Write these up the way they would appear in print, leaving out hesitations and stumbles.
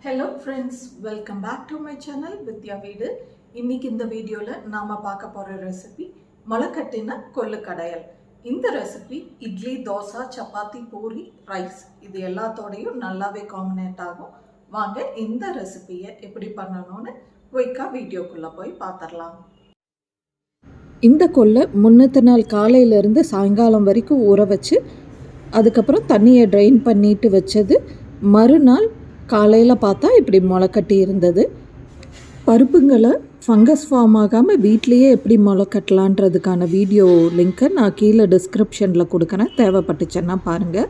Hello friends, welcome back to my channel Vidhya Veedu. இன்னைக்கு இந்த வீடியோல நாம பார்க்க போற ரெசிபி முளைக்கட்டின கொள்ளு கடையல். இந்த ரெசிபி இட்லி, தோசை, சப்பாத்தி, பூரி, ரைஸ் இது எல்லாத்தோடையும் நல்லாவே காம்பினேட் ஆகும். வாங்க இந்த ரெசிபியை எப்படி பண்ணணும்னு குயிக்கா வீடியோக்குள்ள போய் பார்த்துடலாம். இந்த கொள்ளை முன்னத்த நாள் காலையிலேருந்து சாயங்காலம் வரைக்கும் ஊற வச்சு அதுக்கப்புறம் தண்ணியை ட்ரைன் பண்ணிட்டு வச்சது. மறுநாள் காலையில் பார்த்தா இப்படி முளைக்கட்டி இருந்தது. பருப்புங்களை ஃபங்கஸ் ஃபார்ம் ஆகாமல் வீட்லேயே எப்படி முளைக்கட்டலான்றதுக்கான வீடியோ லிங்க்கை நான் கீழே டிஸ்கிரிப்ஷனில் கொடுக்குறேன், தேவைப்பட்டுச்சுன்னா பாருங்கள்.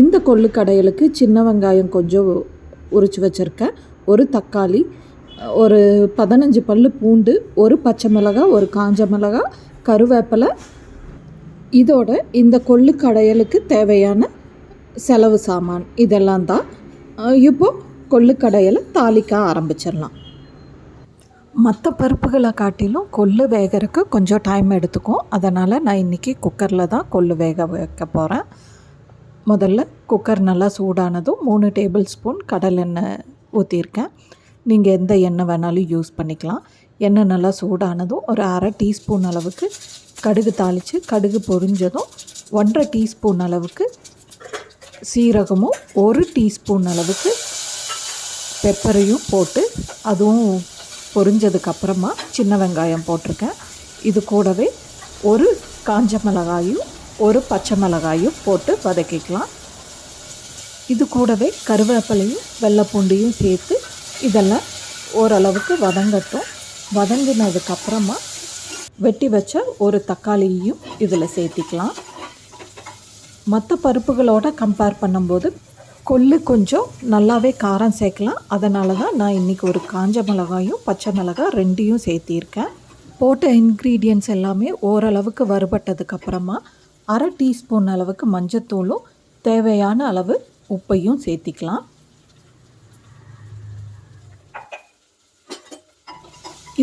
இந்த கொள்ளு கடையலுக்கு சின்ன வெங்காயம் கொஞ்சம் உரித்து வச்சுருக்கேன், ஒரு தக்காளி, ஒரு 15 பல் பூண்டு, ஒரு பச்சை மிளகாய், ஒரு காஞ்ச மிளகாய், கருவேப்பிலை. இதோட இந்த கொள்ளு கடையலுக்கு தேவையான செலவு சாமான் இதெல்லாம் தான். இப்போது கொள்ளு கடையலை தாளிக்க ஆரம்பிச்சிடலாம். மற்ற பருப்புகளை காட்டிலும் கொள்ளு வேகிறதுக்கு கொஞ்சம் டைம் எடுத்துக்கும். அதனால் நான் இன்றைக்கி குக்கரில் தான் கொள்ளு வேக வைக்க போகிறேன். முதல்ல குக்கர் நல்லா சூடானதும் 3 டேபிள் ஸ்பூன் கடலெண்ணெய் ஊற்றிருக்கேன். நீங்கள் எந்த எண்ணெய் வேணாலும் யூஸ் பண்ணிக்கலாம். எண்ணெய் நல்லா சூடானதும் ஒரு அரை டீஸ்பூன் அளவுக்கு கடுகு தாளித்து, கடுகு பொரிஞ்சதும் 1.5 டீஸ்பூன் அளவுக்கு சீரகமும் 1 டீஸ்பூன் அளவுக்கு பெப்பரையும் போட்டு அதுவும் பொரிஞ்சதுக்கப்புறமா சின்ன வெங்காயம் போட்டிருக்கேன். இது கூடவே ஒரு காஞ்ச மிளகாயும் ஒரு பச்சை மிளகாயும் போட்டு வதக்கிக்கலாம். இது கூடவே கருவேப்பிலையும் வெள்ளைப்பூண்டையும் சேர்த்து இதெல்லாம் ஓரளவுக்கு வதங்கட்டும். வதங்கினதுக்கப்புறமா வெட்டி வச்ச ஒரு தக்காளியையும் இதில் சேர்த்திக்கலாம். மற்ற பருப்புகளோடு கம்பேர் பண்ணும்போது கொள்ளு கொஞ்சம் நல்லாவே காரம் சேர்க்கலாம். அதனால தான் நான் இன்றைக்கி ஒரு காஞ்ச மிளகாயும் பச்சை மிளகாய் 2யும் சேர்த்திருக்கேன். போட்ட இன்க்ரீடியன்ட்ஸ் எல்லாமே ஓரளவுக்கு வறுபட்டதுக்கப்புறமா அரை டீஸ்பூன் அளவுக்கு மஞ்சத்தூளும் தேவையான அளவு உப்பையும் சேர்த்திக்கலாம்.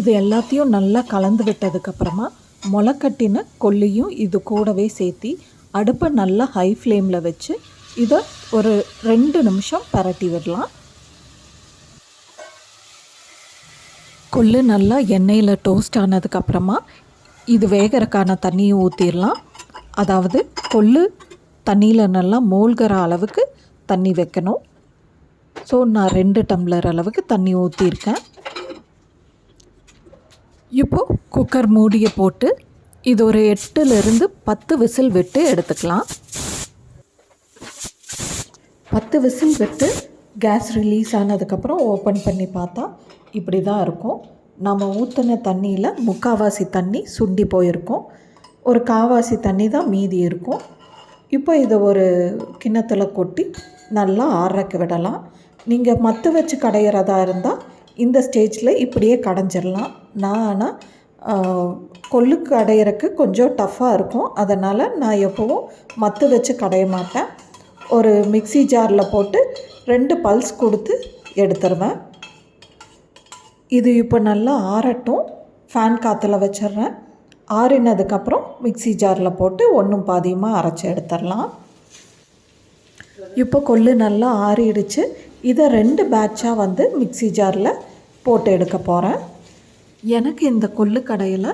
இது எல்லாத்தையும் நல்லா கலந்து விட்டதுக்கப்புறமா முளைக்கட்டின கொள்ளையும் இது கூடவே சேர்த்தி அடுப்பை நல்லா ஹை ஃப்ளேமில் வச்சு இதை ஒரு 2 நிமிஷம் பரட்டி விடலாம். கொள்ளு நல்லா எண்ணெயில் டோஸ்ட் ஆனதுக்கப்புறமா இது வேகிறக்கான தண்ணியை ஊற்றிடலாம். அதாவது கொள்ளு தண்ணியில் நல்லா மூழ்கிற அளவுக்கு தண்ணி வைக்கணும். ஸோ நான் 2 டம்ளர் அளவுக்கு தண்ணி ஊற்றிருக்கேன். இப்போது குக்கர் மூடியை போட்டு இது ஒரு 8லேருந்து 10 விசில் விட்டு எடுத்துக்கலாம். 10 விசில் விட்டு கேஸ் ரிலீஸ் ஆனதுக்கப்புறம் ஓப்பன் பண்ணி பார்த்தா இப்படி தான் இருக்கும். நம்ம ஊற்றின தண்ணியில் முக்கால்வாசி தண்ணி சுண்டி போயிருக்கும், ஒரு கால்வாசி தண்ணி தான் மீதி இருக்கும். இப்போ இதை ஒரு கிண்ணத்தில் கொட்டி நல்லா ஆறக்க விடலாம். நீங்கள் மத்து வச்சு கடையிறதா இருந்தால் இந்த ஸ்டேஜில் இப்படியே கடைஞ்சிடலாம். நான் ஆனால் கொள்ளு கடையிறக்கு கொஞ்சம் டஃப்பாக இருக்கும், அதனால் நான் எப்போவும் மத்து வச்சு கடைய மாட்டேன். ஒரு மிக்ஸி ஜாரில் போட்டு 2 பல்ஸ் கொடுத்து எடுத்துருவேன். இது இப்போ நல்லா ஆறட்டும். ஃபேன் காற்றுல வச்சிடுறேன். ஆறினதுக்கப்புறம் மிக்ஸி ஜாரில் போட்டு ஒன்றும் பாதியமாக அரைச்சி எடுத்துடலாம். இப்போ கொள்ளு நல்லா ஆறிடுச்சு. இதை 2 பேட்சாக வந்து மிக்ஸி ஜாரில் போட்டு எடுக்க போகிறேன். எனக்கு இந்த கொள்ளு கடையில்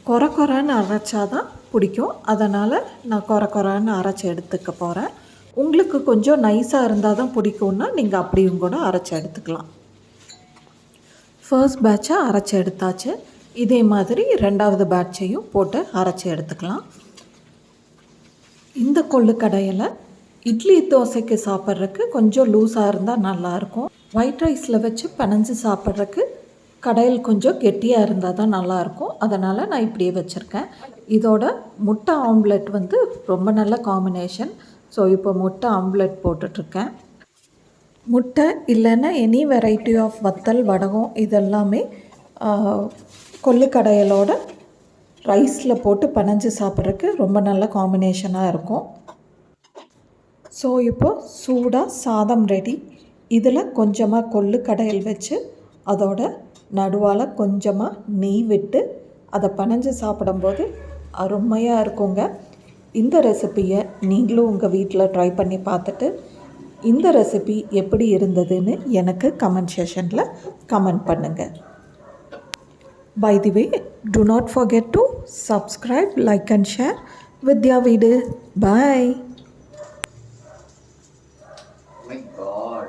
கொரன்னு அரைச்சாதான் பிடிக்கும், அதனால் நான் கொரன்னு அரைச்சி எடுத்துக்க போகிறேன். உங்களுக்கு கொஞ்சம் நைஸாக இருந்தால் தான் பிடிக்கும்னா நீங்கள் அப்படியும் கூட அரைச்சி எடுத்துக்கலாம். ஃபர்ஸ்ட் பேட்சை அரைச்சி எடுத்தாச்சு. இதே மாதிரி 2வது பேட்சையும் போட்டு அரைச்சி எடுத்துக்கலாம். இந்த கொள்ளு கடையில் இட்லி தோசைக்கு சாப்பிட்றதுக்கு கொஞ்சம் லூஸாக இருந்தால் நல்லாயிருக்கும். ஒயிட் ரைஸில் வச்சு பிணைஞ்சு சாப்பிட்றதுக்கு கடையில் கொஞ்சம் கெட்டியாக இருந்தால் தான் நல்லாயிருக்கும். அதனால் நான் இப்படியே வச்சுருக்கேன். இதோட முட்டை ஆம்லெட் வந்து ரொம்ப நல்ல காம்பினேஷன். ஸோ இப்போ முட்டை ஆம்லெட் போட்டுட்ருக்கேன். முட்டை இல்லைன்னா எனி வெரைட்டி ஆஃப் வத்தல், வடகம் இதெல்லாமே கொள்ளு கடையலோட ரைஸில் போட்டு பிணைஞ்சு சாப்பிட்றதுக்கு ரொம்ப நல்ல காம்பினேஷனாக இருக்கும். ஸோ இப்போது சூடாக சாதம் ரெடி. இதில் கொஞ்சமாக கொள்ளு கடையல் வச்சு அதோட நடுவால் கொஞ்சமாக நெய் விட்டு அதை பிணைஞ்சு சாப்பிடும்போது அருமையாக இருக்குங்க. இந்த ரெசிப்பியை நீங்களும் உங்கள் வீட்டில் ட்ரை பண்ணி பார்த்துட்டு இந்த ரெசிபி எப்படி இருந்ததுன்னு எனக்கு கமெண்ட் செஷனில் கமெண்ட் பண்ணுங்கள். By the way, do not forget to subscribe, like and share Vidhya Veedu. Bye. My God.